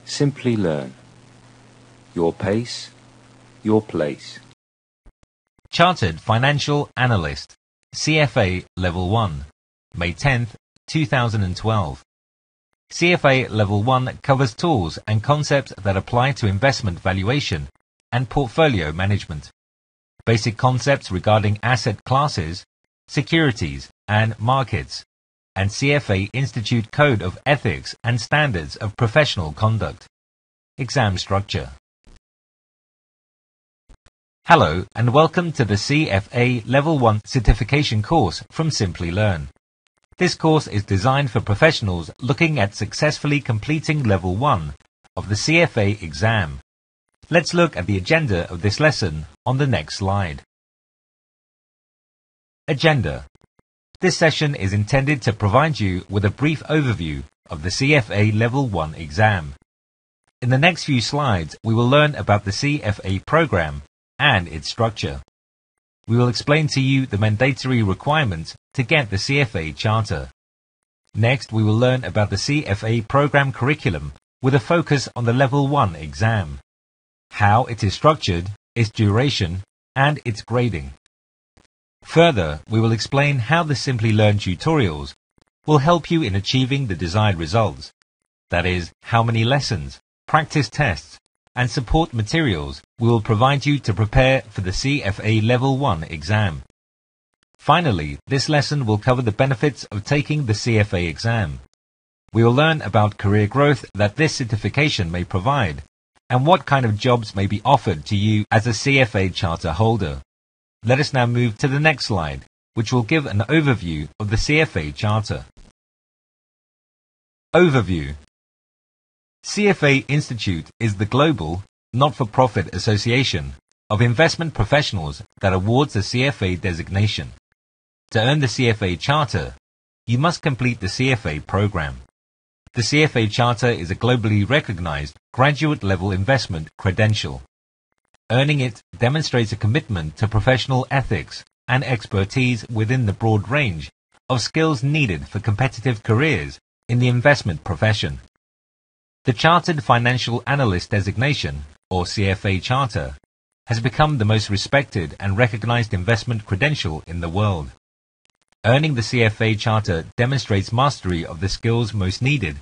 Simply Learn. Your pace, your place. Chartered Financial Analyst, CFA Level 1, May 10th, 2012. CFA Level 1 covers tools and concepts that apply to investment valuation and portfolio management. Basic concepts regarding asset classes, securities and markets, and CFA Institute Code of Ethics and Standards of Professional Conduct. Exam structure. Hello and welcome to the CFA Level 1 certification course from Simplilearn. This course is designed for professionals looking at successfully completing Level 1 of the CFA exam. Let's look at the agenda of this lesson on the next slide. Agenda. This session is intended to provide you with a brief overview of the CFA Level 1 exam. In the next few slides, we will learn about the CFA program and its structure. We will explain to you the mandatory requirements to get the CFA Charter. Next, we will learn about the CFA program curriculum with a focus on the Level 1 exam, how it is structured, its duration, and its grading. Further, we will explain how the Simplilearn tutorials will help you in achieving the desired results. That is, how many lessons, practice tests, and support materials we will provide you to prepare for the CFA Level 1 exam. Finally, this lesson will cover the benefits of taking the CFA exam. We will learn about career growth that this certification may provide, and what kind of jobs may be offered to you as a CFA Charter holder. Let us now move to the next slide, which will give an overview of the CFA Charter. Overview. CFA Institute is the global, not-for-profit association of investment professionals that awards a CFA designation. To earn the CFA Charter, you must complete the CFA program. The CFA Charter is a globally recognized graduate-level investment credential. Earning it demonstrates a commitment to professional ethics and expertise within the broad range of skills needed for competitive careers in the investment profession. The Chartered Financial Analyst designation, or CFA Charter, has become the most respected and recognized investment credential in the world. Earning the CFA Charter demonstrates mastery of the skills most needed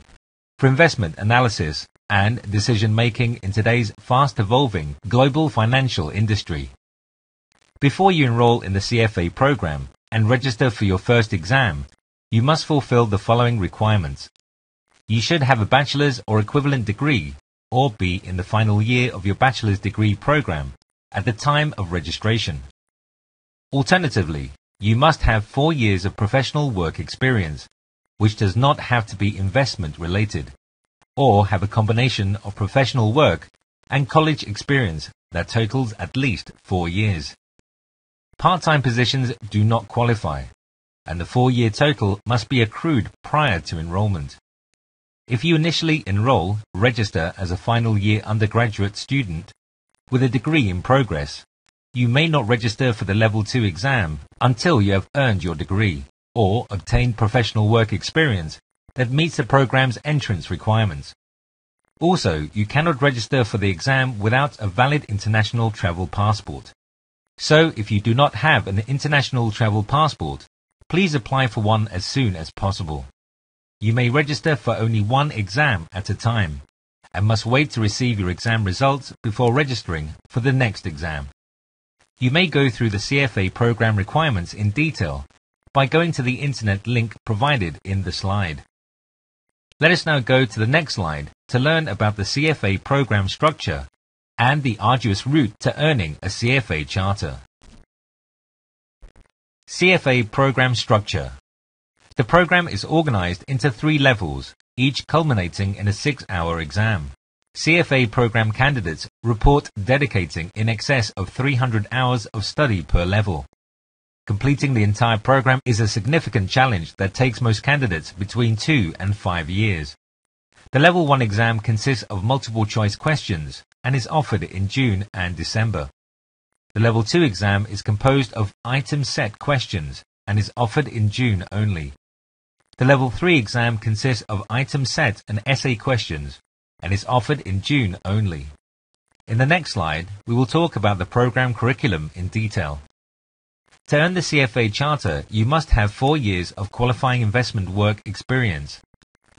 for investment analysis and decision-making in today's fast-evolving global financial industry. Before you enroll in the CFA program and register for your first exam, you must fulfill the following requirements. You should have a bachelor's or equivalent degree or be in the final year of your bachelor's degree program at the time of registration. Alternatively, you must have 4 years of professional work experience, which does not have to be investment-related, or have a combination of professional work and college experience that totals at least 4 years. Part-time positions do not qualify, and the 4-year total must be accrued prior to enrollment. If you initially register as a final year undergraduate student with a degree in progress, you may not register for the Level 2 exam until you have earned your degree or obtained professional work experience that meets the program's entrance requirements. Also, you cannot register for the exam without a valid international travel passport. So, if you do not have an international travel passport, please apply for one as soon as possible. You may register for only one exam at a time, and must wait to receive your exam results before registering for the next exam. You may go through the CFA program requirements in detail by going to the internet link provided in the slide. Let us now go to the next slide to learn about the CFA program structure and the arduous route to earning a CFA Charter. CFA program structure. The program is organized into 3 levels, each culminating in a 6-hour exam. CFA program candidates report dedicating in excess of 300 hours of study per level. Completing the entire program is a significant challenge that takes most candidates between 2 and 5 years. The Level 1 exam consists of multiple choice questions and is offered in June and December. The Level 2 exam is composed of item set questions and is offered in June only. The Level 3 exam consists of item set and essay questions and is offered in June only. In the next slide, we will talk about the program curriculum in detail. To earn the CFA Charter, you must have 4 years of qualifying investment work experience.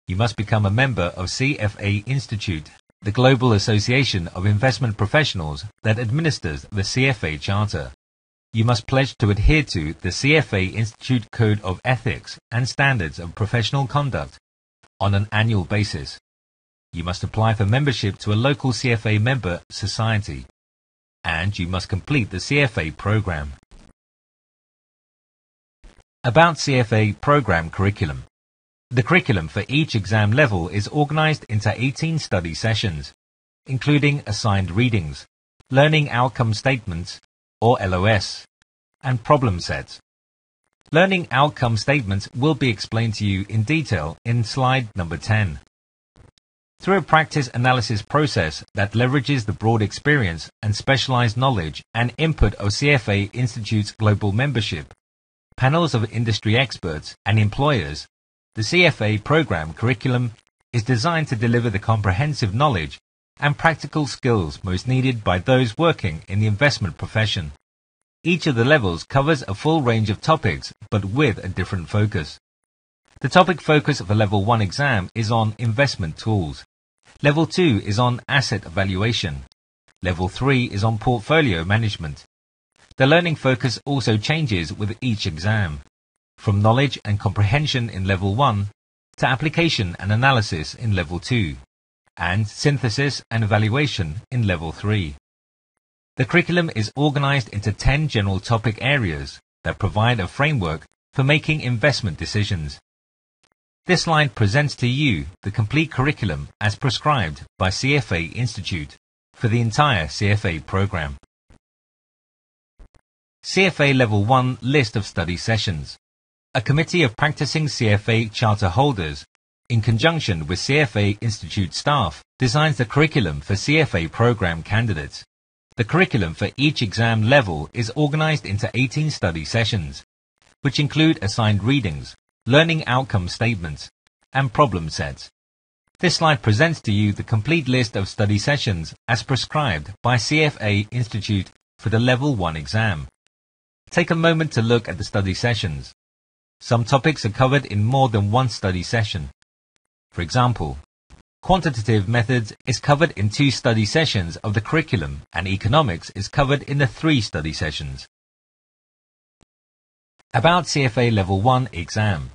You must become a member of CFA Institute, the global association of investment professionals that administers the CFA Charter. You must pledge to adhere to the CFA Institute Code of Ethics and Standards of Professional Conduct on an annual basis. You must apply for membership to a local CFA member society. And you must complete the CFA program. About CFA program curriculum. The curriculum for each exam level is organized into 18 study sessions, including assigned readings, learning outcome statements, or LOS, and problem sets. Learning outcome statements will be explained to you in detail in slide number 10. Through a practice analysis process that leverages the broad experience and specialized knowledge and input of CFA Institute's global membership, panels of industry experts and employers, the CFA program curriculum is designed to deliver the comprehensive knowledge and practical skills most needed by those working in the investment profession. Each of the levels covers a full range of topics, but with a different focus. The topic focus of a Level 1 exam is on investment tools. Level 2 is on asset evaluation. Level 3 is on portfolio management. The learning focus also changes with each exam, from knowledge and comprehension in Level 1 to application and analysis in Level 2, and synthesis and evaluation in Level 3. The curriculum is organized into 10 general topic areas that provide a framework for making investment decisions. This slide presents to you the complete curriculum as prescribed by CFA Institute for the entire CFA program. CFA Level 1 List of Study Sessions. A committee of practicing CFA charter holders, in conjunction with CFA Institute staff, designs the curriculum for CFA program candidates. The curriculum for each exam level is organized into 18 study sessions, which include assigned readings, learning outcome statements, and problem sets. This slide presents to you the complete list of study sessions as prescribed by CFA Institute for the Level 1 exam. Take a moment to look at the study sessions. Some topics are covered in more than one study session. For example, quantitative methods is covered in 2 study sessions of the curriculum, and economics is covered in the 3 study sessions. About CFA Level 1 exam.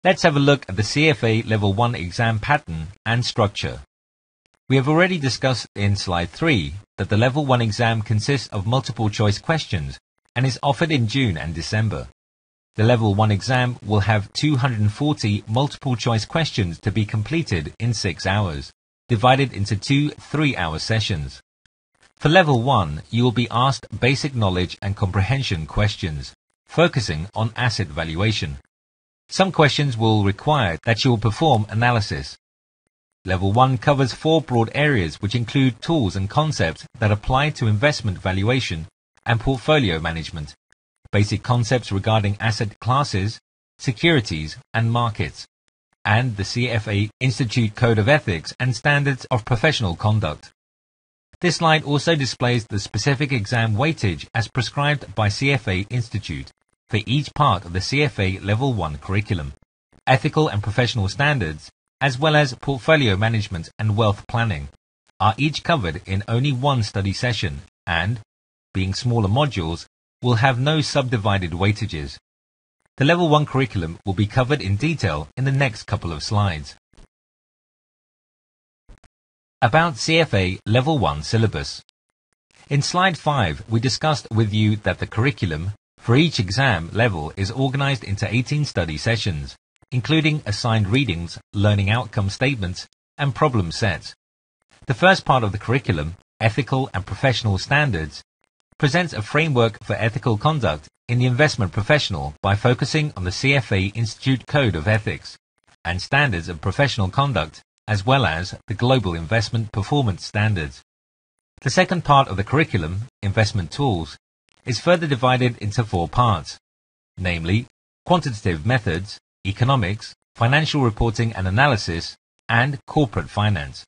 Let's have a look at the CFA Level 1 exam pattern and structure. We have already discussed in slide 3 that the Level 1 exam consists of multiple choice questions and is offered in June and December. The Level 1 exam will have 240 multiple choice questions to be completed in 6 hours, divided into 2 3-hour sessions. For Level 1, you will be asked basic knowledge and comprehension questions, focusing on asset valuation. Some questions will require that you will perform analysis. Level 1 covers 4 broad areas which include tools and concepts that apply to investment valuation and portfolio management, basic concepts regarding asset classes, securities, and markets, and the CFA Institute Code of Ethics and Standards of Professional Conduct. This slide also displays the specific exam weightage as prescribed by CFA Institute for each part of the CFA Level 1 curriculum. Ethical and professional standards, as well as portfolio management and wealth planning, are each covered in only one study session and, being smaller modules, will have no subdivided weightages. The Level 1 curriculum will be covered in detail in the next couple of slides. About CFA Level 1 syllabus. In slide 5, we discussed with you that the curriculum for each exam level is organized into 18 study sessions, including assigned readings, learning outcome statements, and problem sets. The first part of the curriculum, Ethical and Professional Standards, presents a framework for ethical conduct in the investment professional by focusing on the CFA Institute Code of Ethics and Standards of Professional Conduct, as well as the Global Investment Performance Standards. The second part of the curriculum, Investment Tools, is further divided into 4 parts, namely quantitative methods, economics, financial reporting and analysis, and corporate finance.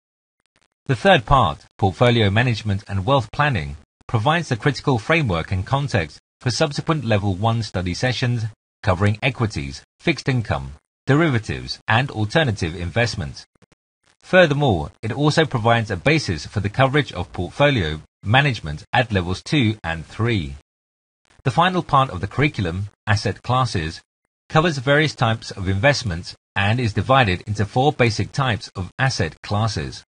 The third part, Portfolio Management and Wealth Planning, provides the critical framework and context for subsequent Level 1 study sessions covering equities, fixed income, derivatives, and alternative investments. Furthermore, it also provides a basis for the coverage of portfolio management at Levels 2 and 3. The final part of the curriculum, Asset Classes, covers various types of investments and is divided into 4 basic types of asset classes.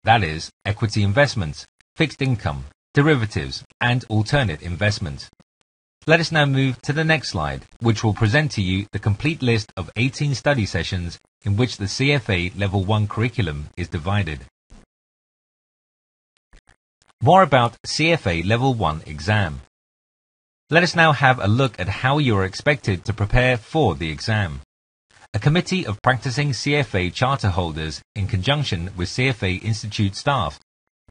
That is, equity investments, fixed income, derivatives, and alternate investments. Let us now move to the next slide, which will present to you the complete list of 18 study sessions in which the CFA Level 1 curriculum is divided. More about CFA Level 1 exam. Let us now have a look at how you are expected to prepare for the exam. A committee of practicing CFA charter holders, in conjunction with CFA Institute staff,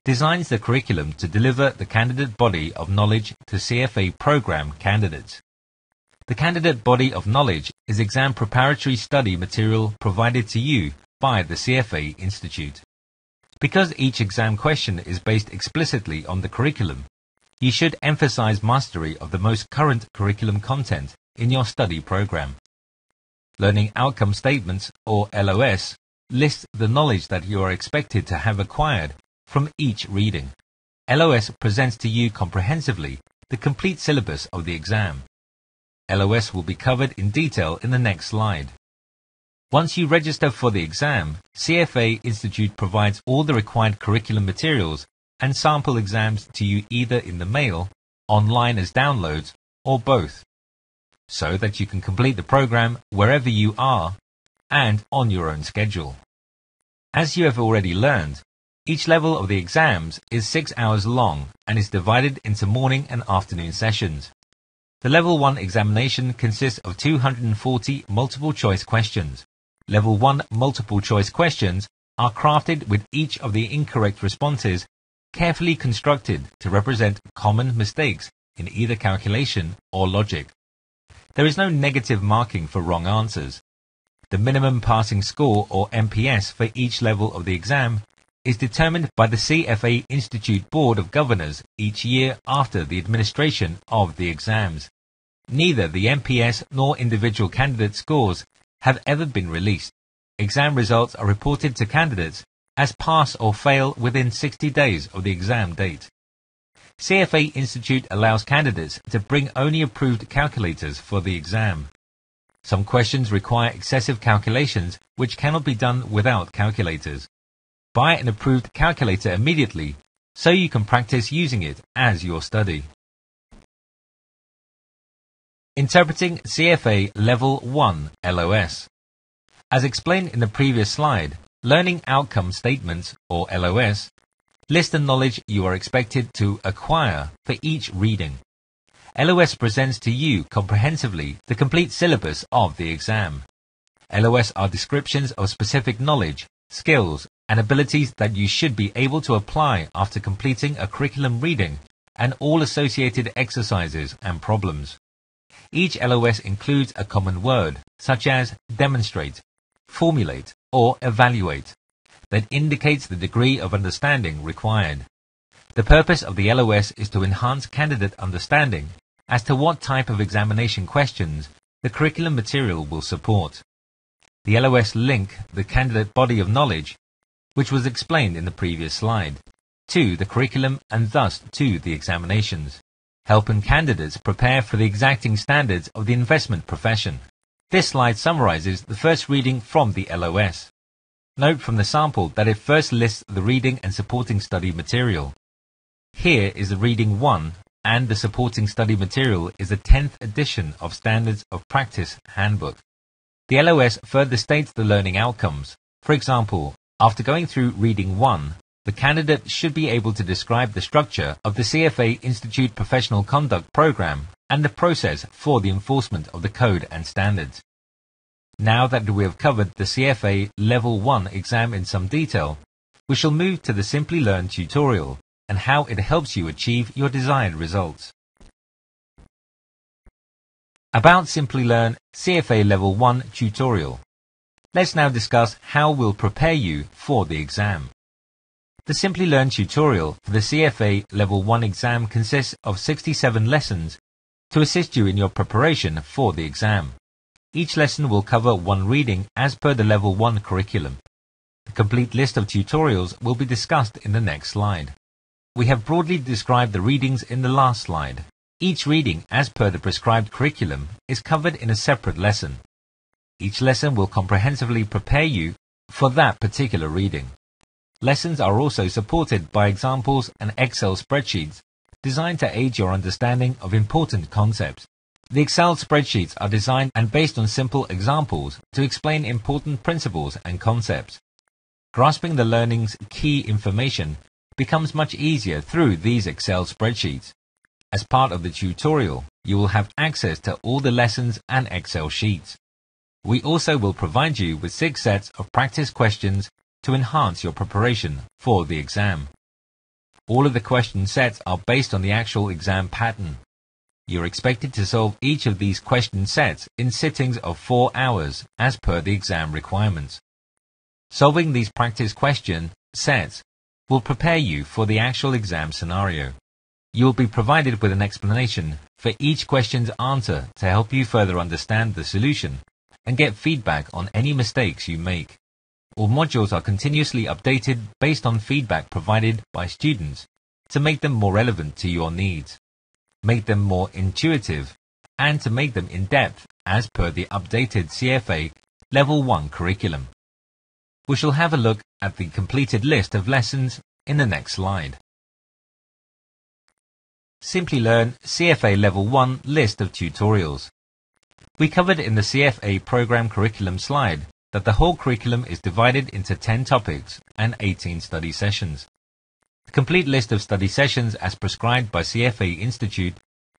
designs the curriculum to deliver the candidate body of knowledge to CFA program candidates. The candidate body of knowledge is exam preparatory study material provided to you by the CFA Institute. Because each exam question is based explicitly on the curriculum, you should emphasize mastery of the most current curriculum content in your study program. Learning Outcome Statements, or LOS, lists the knowledge that you are expected to have acquired from each reading. LOS presents to you comprehensively the complete syllabus of the exam. LOS will be covered in detail in the next slide. Once you register for the exam, CFA Institute provides all the required curriculum materials and sample exams to you either in the mail, online as downloads, or both, so that you can complete the program wherever you are and on your own schedule. As you have already learned, each level of the exams is 6 hours long and is divided into morning and afternoon sessions. The Level 1 examination consists of 240 multiple-choice questions. Level 1 multiple-choice questions are crafted with each of the incorrect responses carefully constructed to represent common mistakes in either calculation or logic. There is no negative marking for wrong answers. The minimum passing score, or MPS, for each level of the exam is determined by the CFA Institute Board of Governors each year after the administration of the exams. Neither the MPS nor individual candidate scores have ever been released. Exam results are reported to candidates as pass or fail within 60 days of the exam date. CFA Institute allows candidates to bring only approved calculators for the exam. Some questions require excessive calculations which cannot be done without calculators. Buy an approved calculator immediately so you can practice using it as your study. Interpreting CFA Level 1 LOS. As explained in the previous slide, Learning Outcome Statements, or LOS, list the knowledge you are expected to acquire for each reading. LOS presents to you comprehensively the complete syllabus of the exam. LOS are descriptions of specific knowledge, skills, and abilities that you should be able to apply after completing a curriculum reading and all associated exercises and problems. Each LOS includes a common word, such as demonstrate, formulate, or evaluate, that indicates the degree of understanding required. The purpose of the LOS is to enhance candidate understanding as to what type of examination questions the curriculum material will support. The LOS link the candidate body of knowledge, which was explained in the previous slide, to the curriculum and thus to the examinations, helping candidates prepare for the exacting standards of the investment profession. This slide summarizes the first reading from the LOS. Note from the sample that it first lists the reading and supporting study material. Here is the reading 1, and the supporting study material is the 10th edition of Standards of Practice Handbook. The LOS further states the learning outcomes. For example, after going through reading 1, the candidate should be able to describe the structure of the CFA Institute Professional Conduct Program and the process for the enforcement of the code and standards. Now that we have covered the CFA Level 1 exam in some detail, we shall move to the Simplilearn tutorial and how it helps you achieve your desired results. About Simplilearn CFA Level 1 tutorial. Let's now discuss how we'll prepare you for the exam. The Simplilearn tutorial for the CFA Level 1 exam consists of 67 lessons to assist you in your preparation for the exam. Each lesson will cover one reading as per the Level 1 curriculum. The complete list of tutorials will be discussed in the next slide. We have broadly described the readings in the last slide. Each reading, as per the prescribed curriculum, is covered in a separate lesson. Each lesson will comprehensively prepare you for that particular reading. Lessons are also supported by examples and Excel spreadsheets designed to aid your understanding of important concepts. The Excel spreadsheets are designed and based on simple examples to explain important principles and concepts. Grasping the learning's key information becomes much easier through these Excel spreadsheets. As part of the tutorial, you will have access to all the lessons and Excel sheets. We also will provide you with 6 sets of practice questions to enhance your preparation for the exam. All of the question sets are based on the actual exam pattern. You're expected to solve each of these question sets in sittings of 4 hours as per the exam requirements. Solving these practice question sets will prepare you for the actual exam scenario. You will be provided with an explanation for each question's answer to help you further understand the solution and get feedback on any mistakes you make. All modules are continuously updated based on feedback provided by students to make them more relevant to your needs, make them more intuitive, and to make them in-depth as per the updated CFA Level 1 curriculum. We shall have a look at the completed list of lessons in the next slide. Simplilearn CFA Level 1 list of tutorials. We covered in the CFA program curriculum slide that the whole curriculum is divided into 10 topics and 18 study sessions. The complete list of study sessions as prescribed by CFA Institute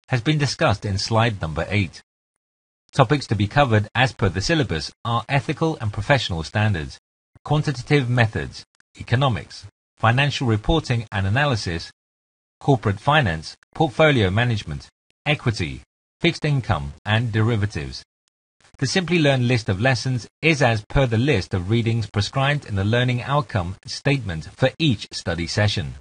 has been discussed in slide number 8. Topics to be covered as per the syllabus are ethical and professional standards, quantitative methods, economics, financial reporting and analysis, corporate finance, portfolio management, equity, fixed income, and derivatives. The Simplilearn list of lessons is as per the list of readings prescribed in the learning outcome statement for each study session.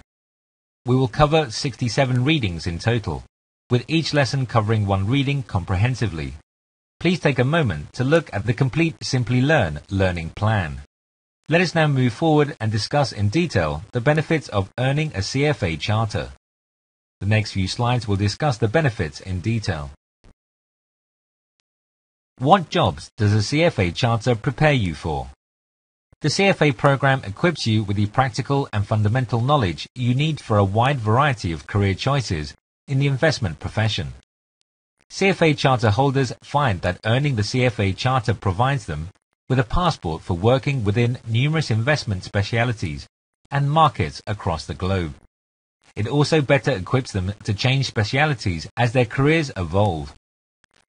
We will cover 67 readings in total, with each lesson covering one reading comprehensively. Please take a moment to look at the complete Simplilearn learning plan. Let us now move forward and discuss in detail the benefits of earning a CFA charter. The next few slides will discuss the benefits in detail. What jobs does a CFA charter prepare you for? The CFA program equips you with the practical and fundamental knowledge you need for a wide variety of career choices in the investment profession. CFA charter holders find that earning the CFA charter provides them with a passport for working within numerous investment specialities and markets across the globe. It also better equips them to change specialities as their careers evolve.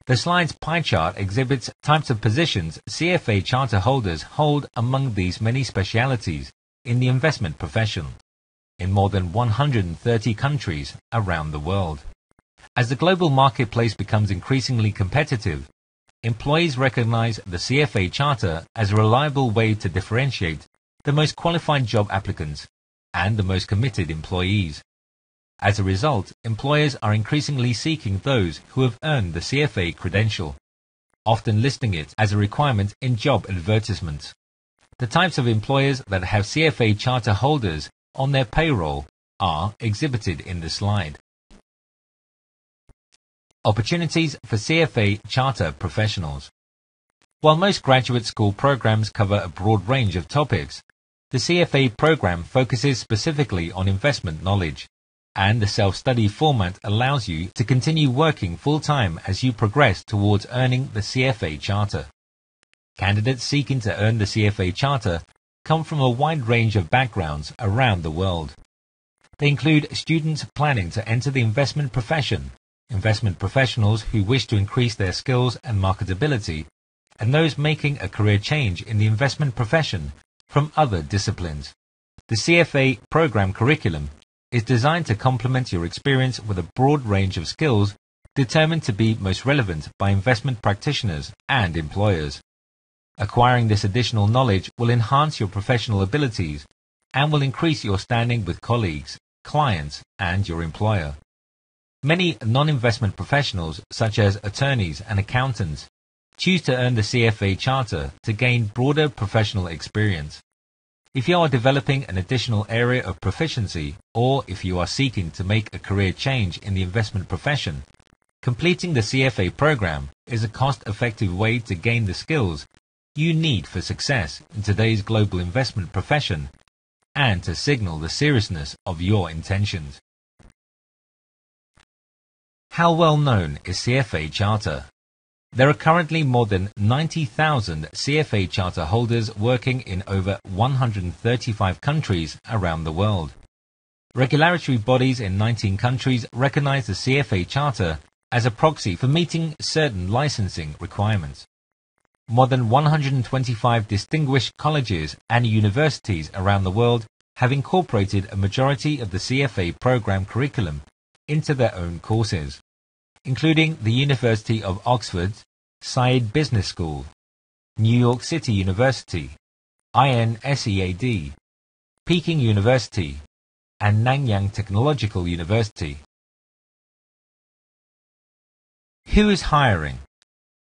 The slide's pie chart exhibits types of positions CFA charter holders hold among these many specialities in the investment profession, in more than 130 countries around the world. As the global marketplace becomes increasingly competitive, employees recognize the CFA charter as a reliable way to differentiate the most qualified job applicants and the most committed employees. As a result, employers are increasingly seeking those who have earned the CFA credential, often listing it as a requirement in job advertisements. The types of employers that have CFA charter holders on their payroll are exhibited in the slide. Opportunities for CFA charter professionals. While most graduate school programs cover a broad range of topics, the CFA program focuses specifically on investment knowledge, and the self-study format allows you to continue working full-time as you progress towards earning the CFA charter. Candidates seeking to earn the CFA charter come from a wide range of backgrounds around the world. They include students planning to enter the investment profession, investment professionals who wish to increase their skills and marketability, and those making a career change in the investment profession from other disciplines. The CFA program curriculum is designed to complement your experience with a broad range of skills determined to be most relevant by investment practitioners and employers. Acquiring this additional knowledge will enhance your professional abilities and will increase your standing with colleagues, clients, and your employer. Many non-investment professionals, such as attorneys and accountants, choose to earn the CFA Charter to gain broader professional experience. If you are developing an additional area of proficiency, or if you are seeking to make a career change in the investment profession, completing the CFA program is a cost-effective way to gain the skills you need for success in today's global investment profession and to signal the seriousness of your intentions. How well known is CFA Charter? There are currently more than 90,000 CFA Charter holders working in over 135 countries around the world. Regulatory bodies in 19 countries recognize the CFA Charter as a proxy for meeting certain licensing requirements. More than 125 distinguished colleges and universities around the world have incorporated a majority of the CFA program curriculum into their own courses, including the University of Oxford, Said Business School, New York City University, INSEAD, Peking University, and Nanyang Technological University. Who is hiring?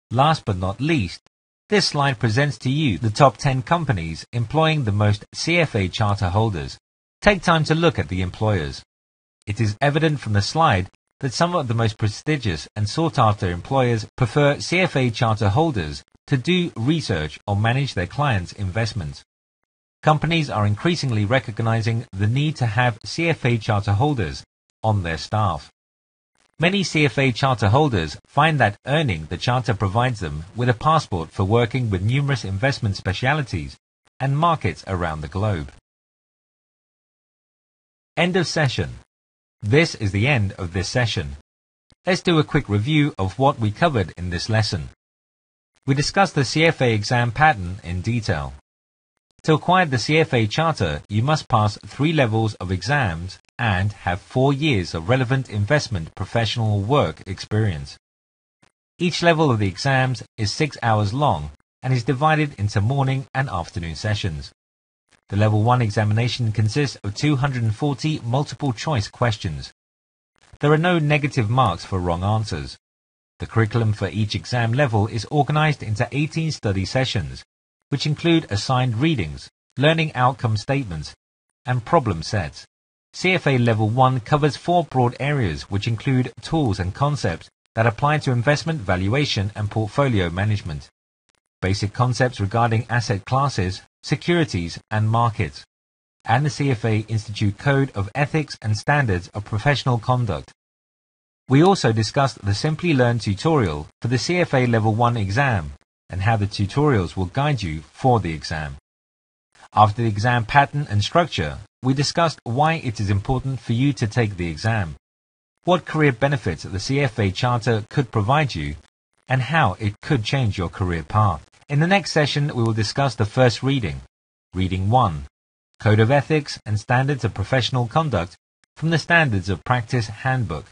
Last but not least, this slide presents to you the top 10 companies employing the most CFA Charter holders. Take time to look at the employers. It is evident from the slide that some of the most prestigious and sought-after employers prefer CFA Charter holders to do research or manage their clients' investments. Companies are increasingly recognizing the need to have CFA Charter holders on their staff. Many CFA Charter holders find that earning the Charter provides them with a passport for working with numerous investment specialities and markets around the globe. End of session. This is the end of this session. Let's do a quick review of what we covered in this lesson. We discussed the CFA exam pattern in detail. To acquire the CFA Charter, you must pass 3 levels of exams and have 4 years of relevant investment professional work experience. Each level of the exams is 6 hours long and is divided into morning and afternoon sessions. The Level 1 examination consists of 240 multiple-choice questions. There are no negative marks for wrong answers. The curriculum for each exam level is organized into 18 study sessions, which include assigned readings, learning outcome statements, and problem sets. CFA Level 1 covers 4 broad areas which include tools and concepts that apply to investment valuation and portfolio management, basic concepts regarding asset classes, securities, and markets, and the CFA Institute Code of Ethics and Standards of Professional Conduct. We also discussed the Simplilearn tutorial for the CFA Level 1 exam and how the tutorials will guide you for the exam. After the exam pattern and structure, we discussed why it is important for you to take the exam, what career benefits the CFA Charter could provide you, and how it could change your career path. In the next session, we will discuss the first reading, Reading 1, Code of Ethics and Standards of Professional Conduct from the Standards of Practice Handbook.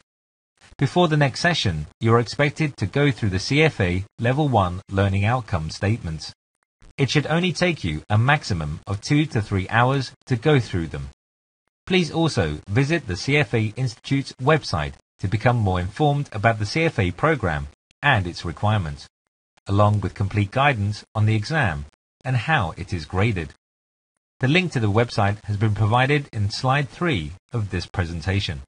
Before the next session, you are expected to go through the CFA Level 1 Learning Outcome Statements. It should only take you a maximum of 2 to 3 hours to go through them. Please also visit the CFA Institute's website to become more informed about the CFA program and its requirements, along with complete guidance on the exam and how it is graded. The link to the website has been provided in slide 3 of this presentation.